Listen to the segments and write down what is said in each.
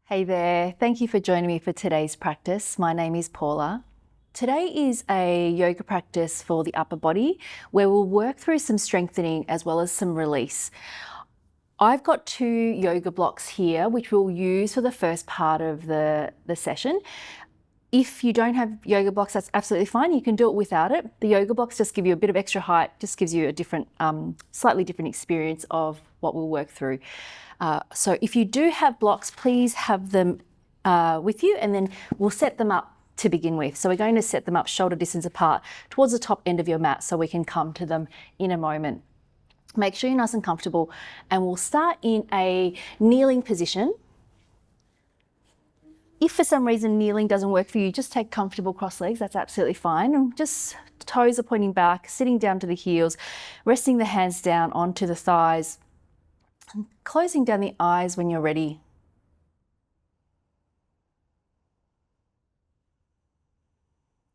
Hey there, thank you for joining me for today's practice. My name is Paula. Today is a yoga practice for the upper body where we'll work through some strengthening as well as some release. I've got 2 yoga blocks here which we'll use for the first part of the session. If you don't have yoga blocks, that's absolutely fine. You can do it without it. The yoga blocks just give you a bit of extra height, just gives you a different, slightly different experience of what we'll work through. So if you do have blocks, please have them with you, and then we'll set them up to begin with. So we're going to set them up shoulder distance apart towards the top end of your mat so we can come to them in a moment. Make sure you're nice and comfortable, and we'll start in a kneeling position. If for some reason kneeling doesn't work for you, just take comfortable cross legs, that's absolutely fine. And just toes are pointing back, sitting down to the heels, resting the hands down onto the thighs, and closing down the eyes when you're ready.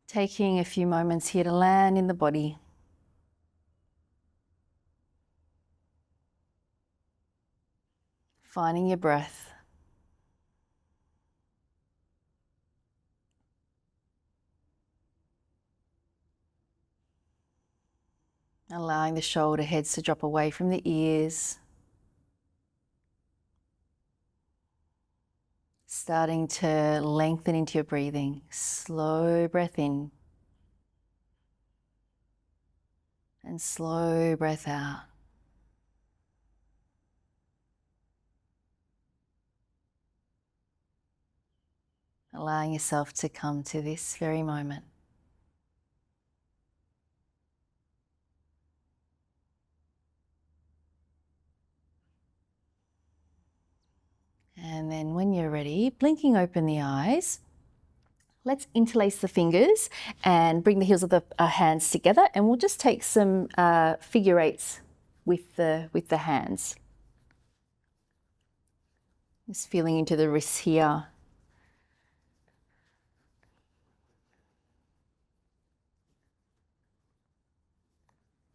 Taking a few moments here to land in the body. Finding your breath. Allowing the shoulder heads to drop away from the ears. Starting to lengthen into your breathing. Slow breath in. And slow breath out. Allowing yourself to come to this very moment. And then when you're ready, blinking open the eyes, let's interlace the fingers and bring the heels of the hands together, and we'll just take some figure eights with the hands. Just feeling into the wrists here.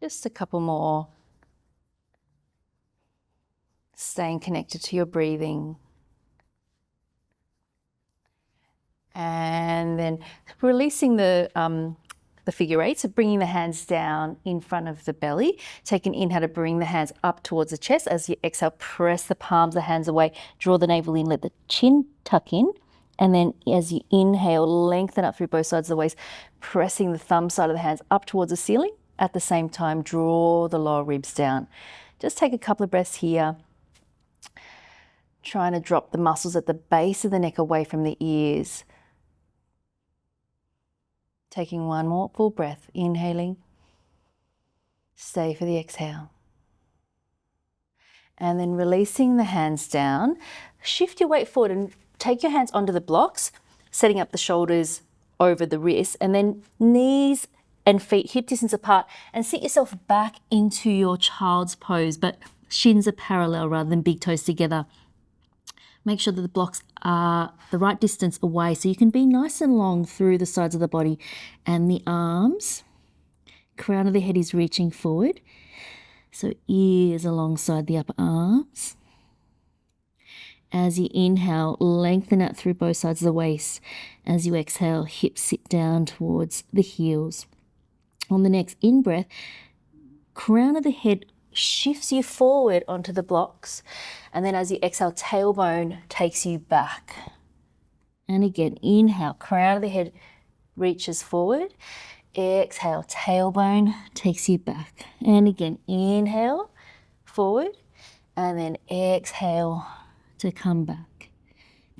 Just a couple more. Staying connected to your breathing. And then releasing the figure eight, so bringing the hands down in front of the belly. Take an inhale to bring the hands up towards the chest. As you exhale, press the palms of the hands away, draw the navel in, let the chin tuck in. And then as you inhale, lengthen up through both sides of the waist, pressing the thumb side of the hands up towards the ceiling. At the same time, draw the lower ribs down. Just take a couple of breaths here. Trying to drop the muscles at the base of the neck away from the ears. Taking one more full breath, inhaling. Stay for the exhale. And then releasing the hands down. Shift your weight forward and take your hands onto the blocks, setting up the shoulders over the wrists, and then knees and feet hip distance apart, and sit yourself back into your child's pose, but shins are parallel rather than big toes together. Make sure that the blocks are the right distance away so you can be nice and long through the sides of the body, and the arms, crown of the head is reaching forward. So ears alongside the upper arms. As you inhale, lengthen out through both sides of the waist. As you exhale, hips sit down towards the heels. On the next in-breath, crown of the head shifts you forward onto the blocks, and then as you exhale, tailbone takes you back. And again, inhale, crown of the head reaches forward. Exhale, tailbone takes you back. And again, inhale, forward, and then exhale to come back.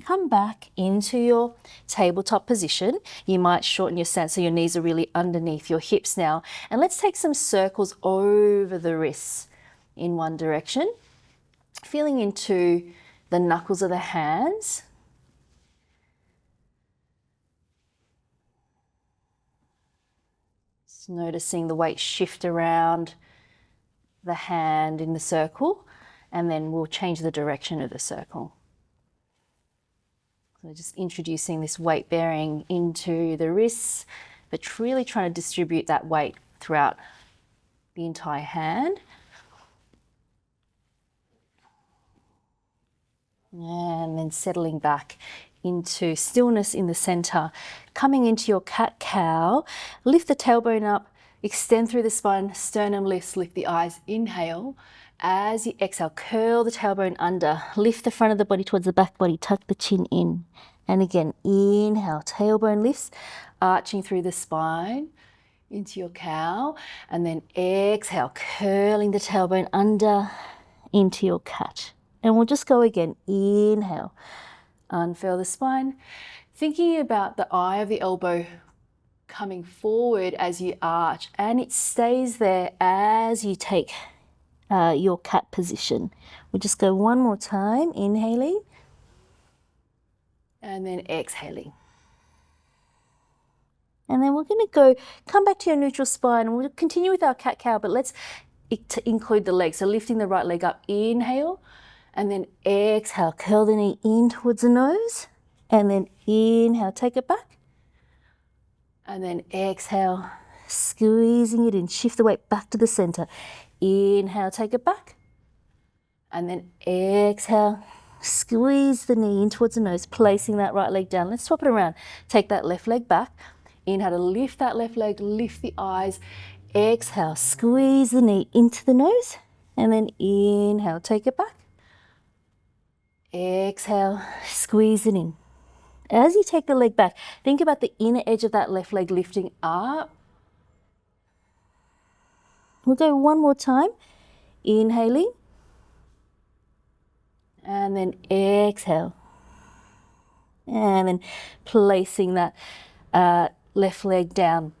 Come back into your tabletop position. You might shorten your stance so your knees are really underneath your hips now. And let's take some circles over the wrists in one direction. Feeling into the knuckles of the hands. Just noticing the weight shift around the hand in the circle, and then we'll change the direction of the circle. So just introducing this weight bearing into the wrists, but really trying to distribute that weight throughout the entire hand. And then settling back into stillness in the center. Coming into your cat-cow, lift the tailbone up, extend through the spine, sternum lifts, lift the eyes, inhale. As you exhale, curl the tailbone under, lift the front of the body towards the back body, tuck the chin in. And again, inhale, tailbone lifts, arching through the spine into your cow. And then exhale, curling the tailbone under into your cat. And we'll just go again, inhale, unfurl the spine. Thinking about the eye of the elbow coming forward as you arch, and it stays there as you take your cat position. We'll just go one more time, inhaling and then exhaling. And then we're going to come back to your neutral spine, and we'll continue with our cat-cow, but let's include the legs. So lifting the right leg up, inhale, and then exhale, curl the knee in towards the nose, and then inhale, take it back, and then exhale, squeezing it in, shift the weight back to the center. Inhale, take it back, and then exhale, squeeze the knee in towards the nose, placing that right leg down. Let's swap it around. Take that left leg back. Inhale to lift that left leg, lift the eyes. Exhale, squeeze the knee into the nose, and then inhale, take it back. Exhale, squeeze it in. As you take the leg back, think about the inner edge of that left leg lifting up. We'll go one more time, inhaling, and then exhale. And then placing that left leg down.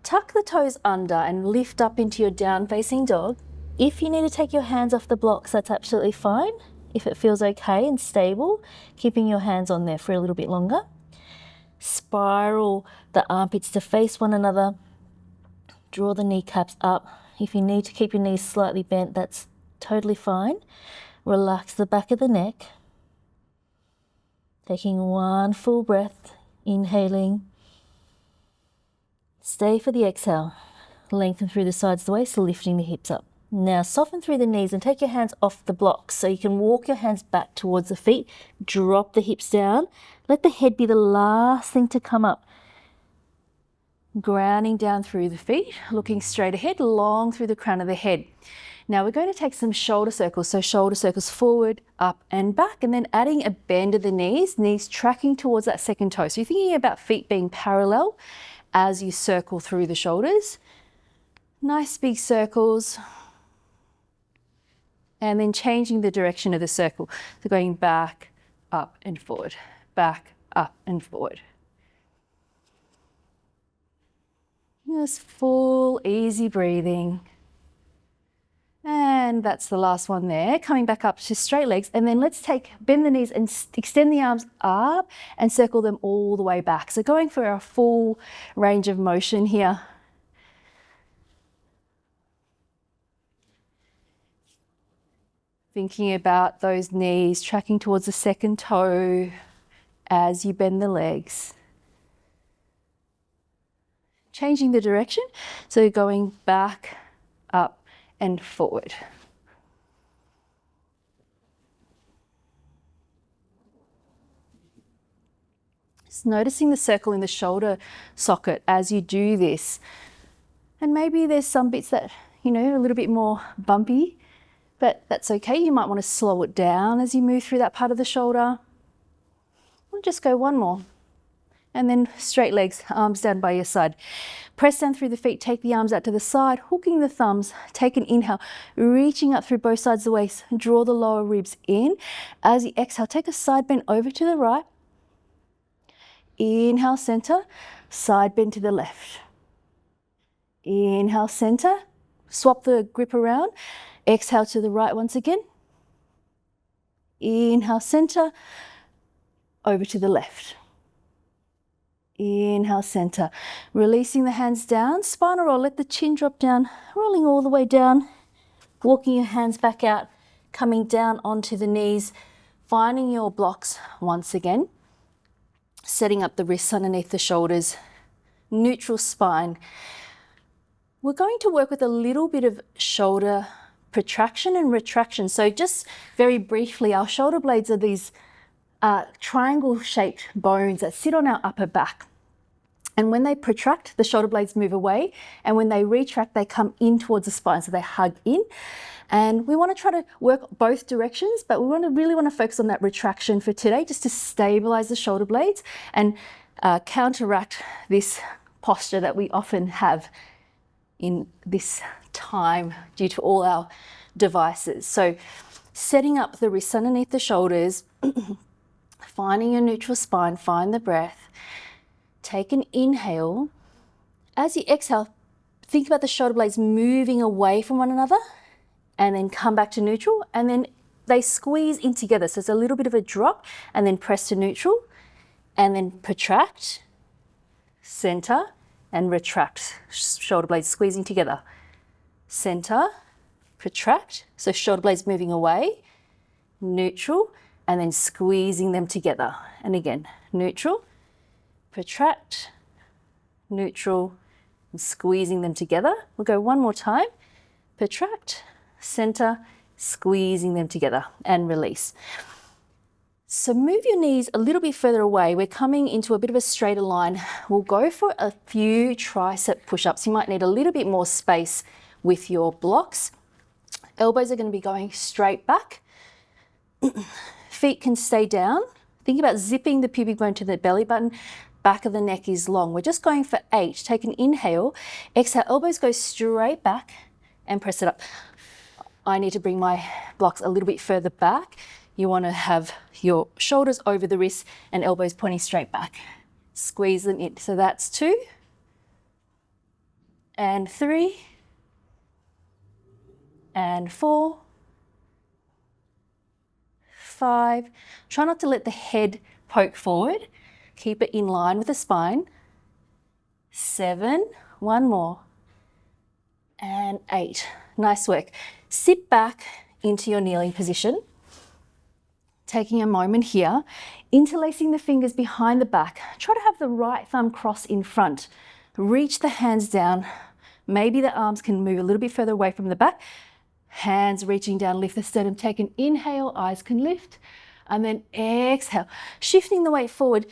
Tuck the toes under and lift up into your down facing dog. If you need to take your hands off the blocks, that's absolutely fine. If it feels okay and stable, keeping your hands on there for a little bit longer. Spiral the armpits to face one another. Draw the kneecaps up. If you need to keep your knees slightly bent, that's totally fine. Relax the back of the neck. Taking one full breath, inhaling. Stay for the exhale. Lengthen through the sides of the waist, lifting the hips up. Now soften through the knees and take your hands off the blocks so you can walk your hands back towards the feet. Drop the hips down. Let the head be the last thing to come up. Grounding down through the feet, looking straight ahead, long through the crown of the head. Now we're going to take some shoulder circles. So shoulder circles forward, up and back, and then adding a bend of the knees tracking towards that second toe. So you're thinking about feet being parallel as you circle through the shoulders. Nice big circles. And then changing the direction of the circle. So going back, up and forward, back, up and forward. Just full, easy breathing. And that's the last one there. Coming back up to straight legs. And then let's bend the knees and extend the arms up and circle them all the way back. So going for a full range of motion here. Thinking about those knees tracking towards the second toe as you bend the legs. Changing the direction, so going back, up and forward. Just noticing the circle in the shoulder socket as you do this. And maybe there's some bits that, are a little bit more bumpy, but that's okay. You might want to slow it down as you move through that part of the shoulder. We'll just go one more. And then straight legs, arms down by your side. Press down through the feet, take the arms out to the side, hooking the thumbs, take an inhale, reaching up through both sides of the waist, draw the lower ribs in. As you exhale, take a side bend over to the right. Inhale, center, side bend to the left. Inhale, center, swap the grip around. Exhale to the right once again. Inhale, center, over to the left. Inhale, center. Releasing the hands down, spinal roll, let the chin drop down, rolling all the way down, walking your hands back out, coming down onto the knees, finding your blocks once again, setting up the wrists underneath the shoulders, neutral spine. We're going to work with a little bit of shoulder protraction and retraction. So just very briefly, our shoulder blades are these triangle-shaped bones that sit on our upper back. And when they protract, the shoulder blades move away, and when they retract, they come in towards the spine, so they hug in. And we want to try to work both directions, but we really want to focus on that retraction for today, just to stabilize the shoulder blades and counteract this posture that we often have in this time due to all our devices. So setting up the wrists underneath the shoulders, finding your neutral spine, find the breath, take an inhale. As you exhale, think about the shoulder blades moving away from one another, and then come back to neutral, and then they squeeze in together. So it's a little bit of a drop, and then press to neutral, and then protract, center, and retract. Shoulder blades squeezing together. Center, protract, so shoulder blades moving away, neutral, and then squeezing them together. And again, neutral, protract, neutral, and squeezing them together. We'll go one more time. Protract, center, squeezing them together, and release. So move your knees a little bit further away. We're coming into a bit of a straighter line. We'll go for a few tricep push-ups. You might need a little bit more space with your blocks. Elbows are going to be going straight back. Feet can stay down. Think about zipping the pubic bone to the belly button. Back of the neck is long. We're just going for 8. Take an inhale. Exhale, elbows go straight back and press it up. I need to bring my blocks a little bit further back. You want to have your shoulders over the wrists and elbows pointing straight back. Squeeze them in. So that's 2 and 3 and 4, 5. Try not to let the head poke forward. Keep it in line with the spine. 7, one more, and 8. Nice work. Sit back into your kneeling position. Taking a moment here, interlacing the fingers behind the back. Try to have the right thumb cross in front. Reach the hands down. Maybe the arms can move a little bit further away from the back. Hands reaching down, lift the sternum. Take an inhale, eyes can lift. And then exhale, shifting the weight forward.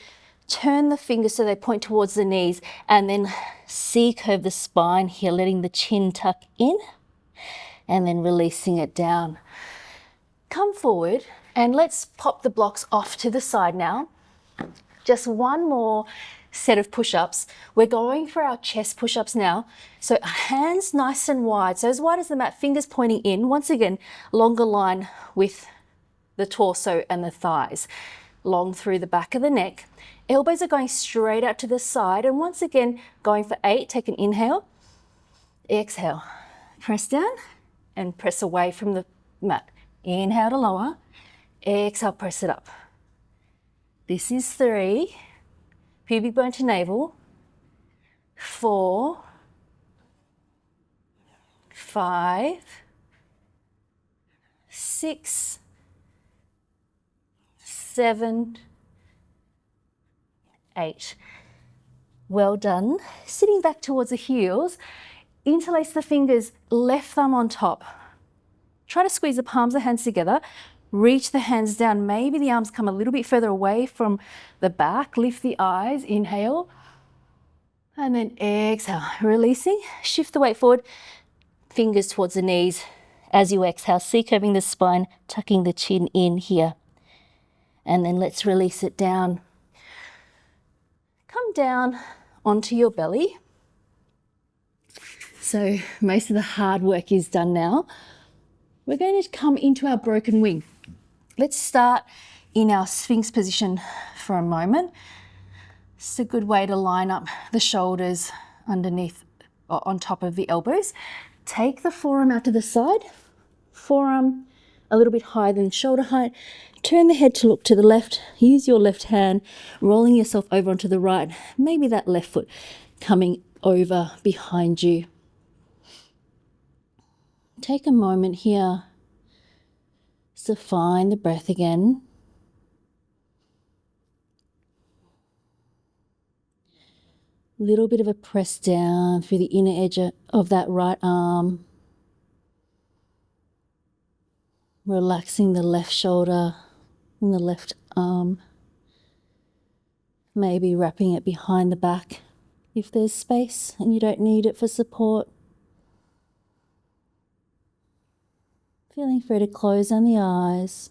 Turn the fingers so they point towards the knees, and then C-curve the spine here, letting the chin tuck in, and then releasing it down. Come forward, and let's pop the blocks off to the side now. Just one more set of push-ups. We're going for our chest push-ups now. So hands nice and wide, so as wide as the mat, fingers pointing in. Once again, longer line with the torso and the thighs. Long through the back of the neck. Elbows are going straight out to the side, and once again, going for 8, take an inhale. Exhale, press down and press away from the mat. Inhale to lower, exhale, press it up. This is 3, pubic bone to navel, 4, 5, 6, 7, 8. Well done. Sitting back towards the heels, interlace the fingers, left thumb on top. Try to squeeze the palms of the hands together. Reach the hands down. Maybe the arms come a little bit further away from the back. Lift the eyes, inhale. And then exhale, releasing. Shift the weight forward, fingers towards the knees. As you exhale, C-curving the spine, tucking the chin in here. And then let's release it down. Come down onto your belly. So most of the hard work is done now. We're going to come into our broken wing. Let's start in our Sphinx position for a moment. It's a good way to line up the shoulders underneath or on top of the elbows. Take the forearm out to the side. Forearm a little bit higher than shoulder height. Turn the head to look to the left. Use your left hand, rolling yourself over onto the right. Maybe that left foot coming over behind you. Take a moment here to find the breath again. Little bit of a press down through the inner edge of that right arm. Relaxing the left shoulder and the left arm. Maybe wrapping it behind the back if there's space and you don't need it for support. Feeling free to close down the eyes.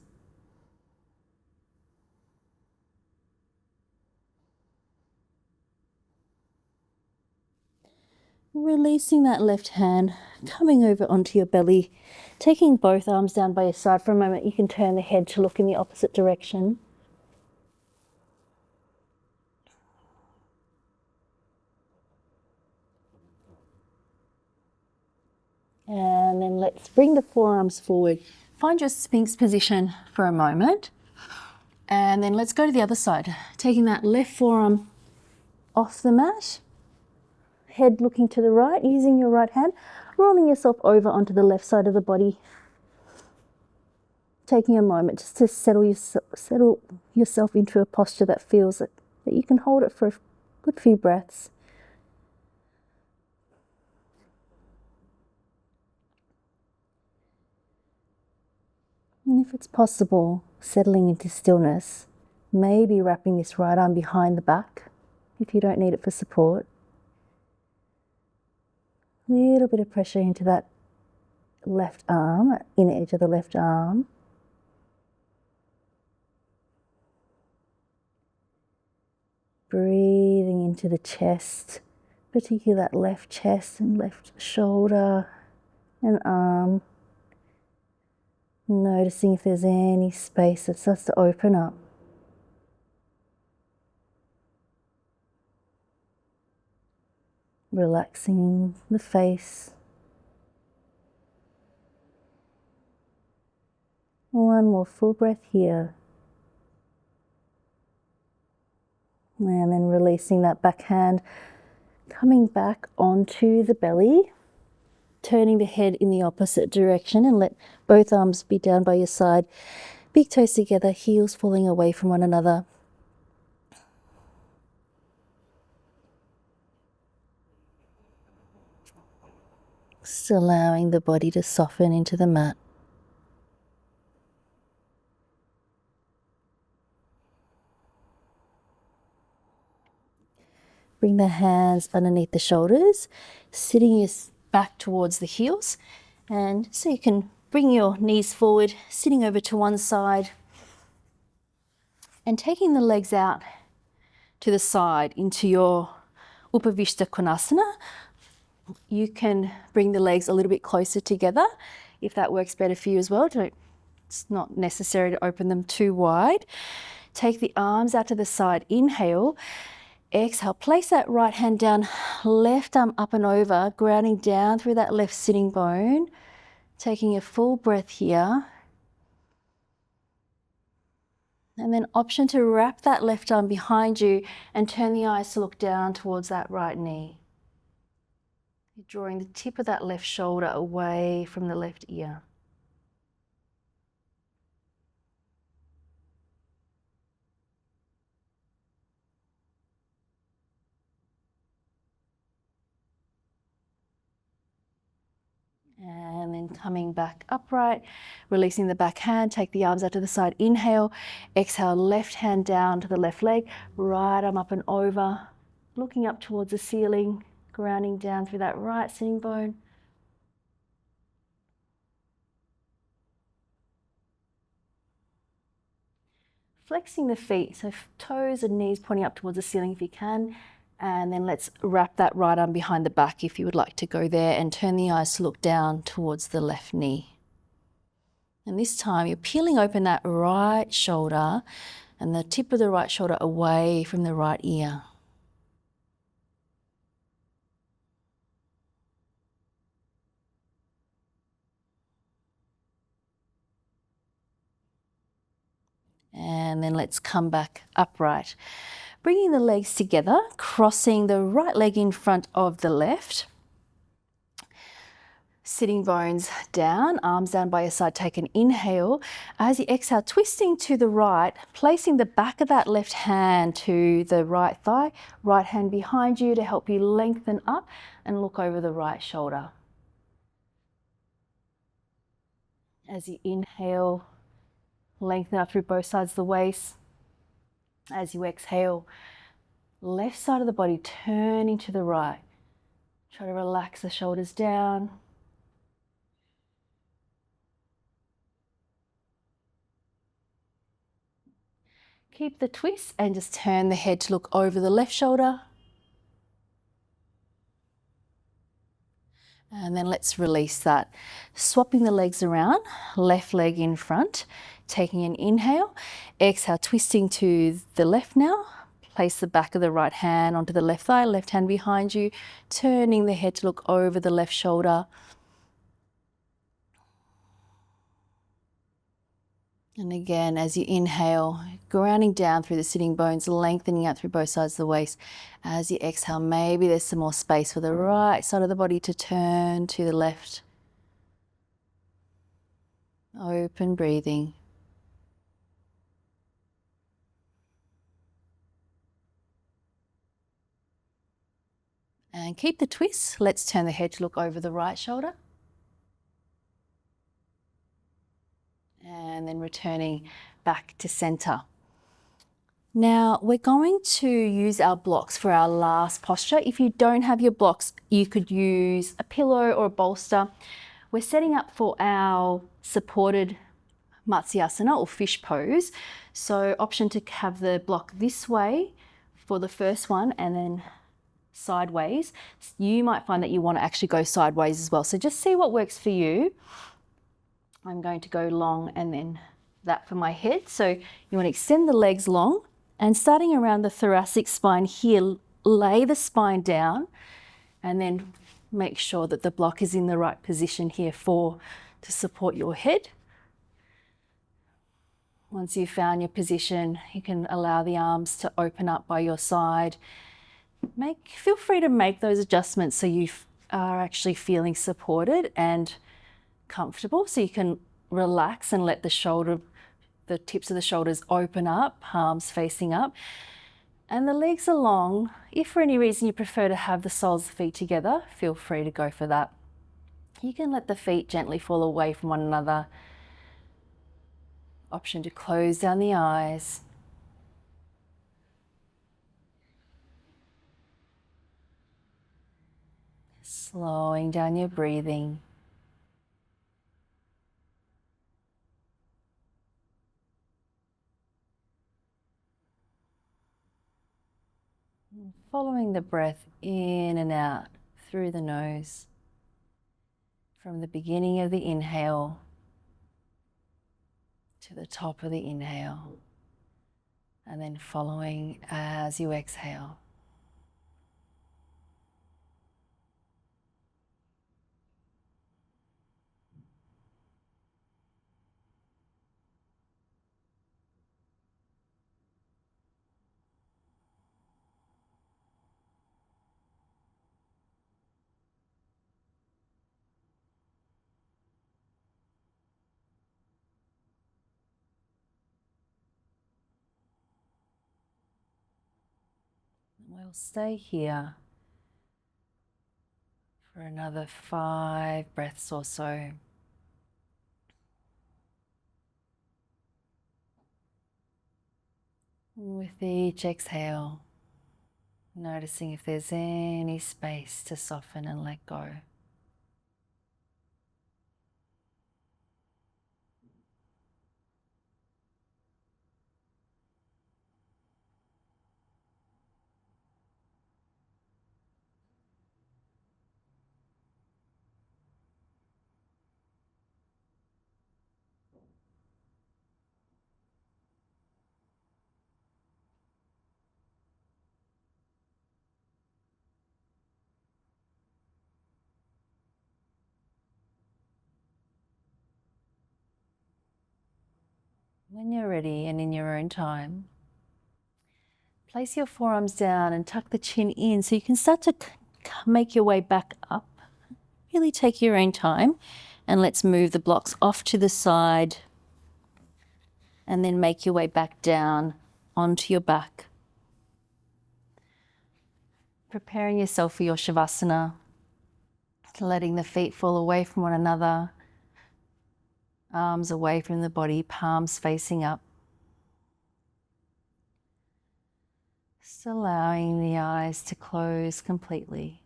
Releasing that left hand, coming over onto your belly, taking both arms down by your side. For a moment, you can turn the head to look in the opposite direction. And then let's bring the forearms forward. Find your Sphinx position for a moment. And then let's go to the other side. Taking that left forearm off the mat, head looking to the right, using your right hand, rolling yourself over onto the left side of the body. Taking a moment just to settle yourself into a posture that feels that you can hold it for a good few breaths. And if it's possible, settling into stillness, maybe wrapping this right arm behind the back if you don't need it for support. A little bit of pressure into that left arm, inner edge of the left arm. Breathing into the chest, particularly that left chest and left shoulder and arm. Noticing if there's any space that starts to open up. Relaxing the face. One more full breath here. And then releasing that back hand, coming back onto the belly, turning the head in the opposite direction and let both arms be down by your side. Big toes together, heels falling away from one another. Just allowing the body to soften into the mat. Bring the hands underneath the shoulders, sitting your back towards the heels. And so you can bring your knees forward, sitting over to one side, and taking the legs out to the side into your Upavishta Konasana. You can bring the legs a little bit closer together if that works better for you as well. It's not necessary to open them too wide. Take the arms out to the side. Inhale. Exhale, place that right hand down, left arm up and over, grounding down through that left sitting bone. Taking a full breath here. And then option to wrap that left arm behind you and turn the eyes to look down towards that right knee. You're drawing the tip of that left shoulder away from the left ear. And then coming back upright, releasing the back hand, take the arms out to the side. Inhale, exhale, left hand down to the left leg, right arm up and over, looking up towards the ceiling, grounding down through that right sitting bone. Flexing the feet, so toes and knees pointing up towards the ceiling if you can. And then let's wrap that right arm behind the back if you would like to go there, and turn the eyes to look down towards the left knee. And this time you're peeling open that right shoulder and the tip of the right shoulder away from the right ear. And then let's come back upright. Bringing the legs together, crossing the right leg in front of the left. Sitting bones down, arms down by your side, take an inhale. As you exhale, twisting to the right, placing the back of that left hand to the right thigh, right hand behind you to help you lengthen up and look over the right shoulder. As you inhale, lengthen up through both sides of the waist. As you exhale, left side of the body turning to the right. Try to relax the shoulders down. Keep the twist and just turn the head to look over the left shoulder. And then let's release that. Swapping the legs around, left leg in front, taking an inhale. Exhale, twisting to the left now. Place the back of the right hand onto the left thigh, left hand behind you, turning the head to look over the left shoulder. And again, as you inhale, grounding down through the sitting bones, lengthening out through both sides of the waist. As you exhale, maybe there's some more space for the right side of the body to turn to the left. Open breathing. And keep the twist. Let's turn the head to look over the right shoulder. And then returning back to center. Now we're going to use our blocks for our last posture. If you don't have your blocks, you could use a pillow or a bolster. We're setting up for our supported Matsyasana or fish pose. So option to have the block this way for the first one and then sideways. You might find that you want to actually go sideways as well. So just see what works for you. I'm going to go long and then that for my head. So you want to extend the legs long and starting around the thoracic spine here, lay the spine down and then make sure that the block is in the right position here to support your head. Once you've found your position, you can allow the arms to open up by your side. Feel free to make those adjustments so you are actually feeling supported and comfortable, so you can relax and let the tips of the shoulders open up, palms facing up, and the legs are long. If for any reason you prefer to have the soles of the feet together, feel free to go for that. You can let the feet gently fall away from one another. Option to close down the eyes. Slowing down your breathing. Following the breath in and out through the nose. From the beginning of the inhale to the top of the inhale. And then following as you exhale. We'll stay here for another 5 breaths or so. With each exhale, noticing if there's any space to soften and let go. When you're ready and in your own time, place your forearms down and tuck the chin in so you can start to make your way back up. Really take your own time, and let's move the blocks off to the side and then make your way back down onto your back. Preparing yourself for your Shavasana, letting the feet fall away from one another. Arms away from the body, palms facing up. Just allowing the eyes to close completely.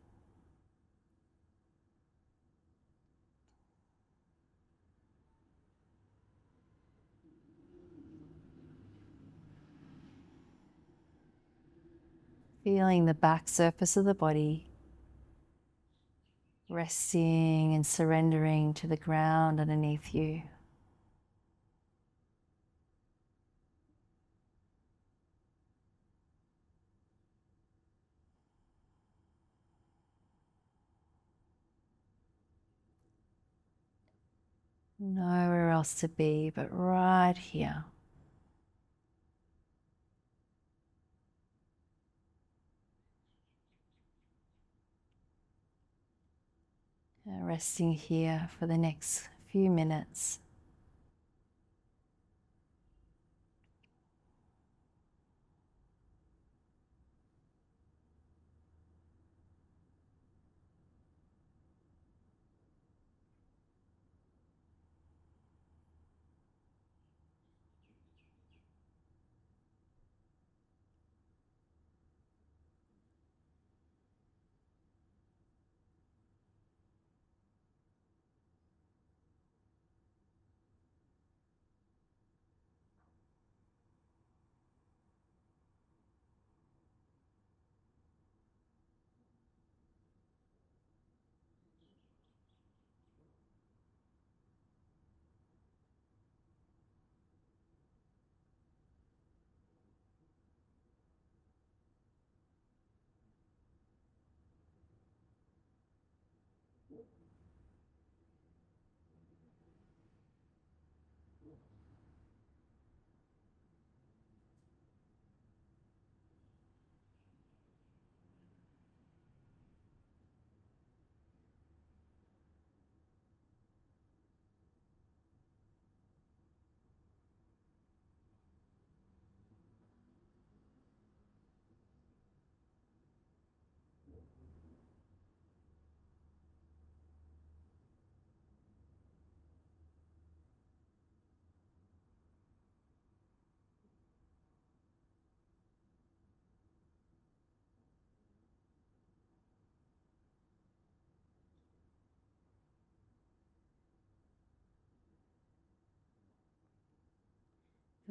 Feeling the back surface of the body, resting and surrendering to the ground underneath you. Nowhere else to be but right here. Resting here for the next few minutes.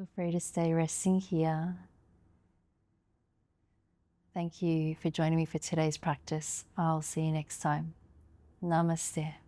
Feel free to stay resting here. Thank you for joining me for today's practice. I'll see you next time. Namaste.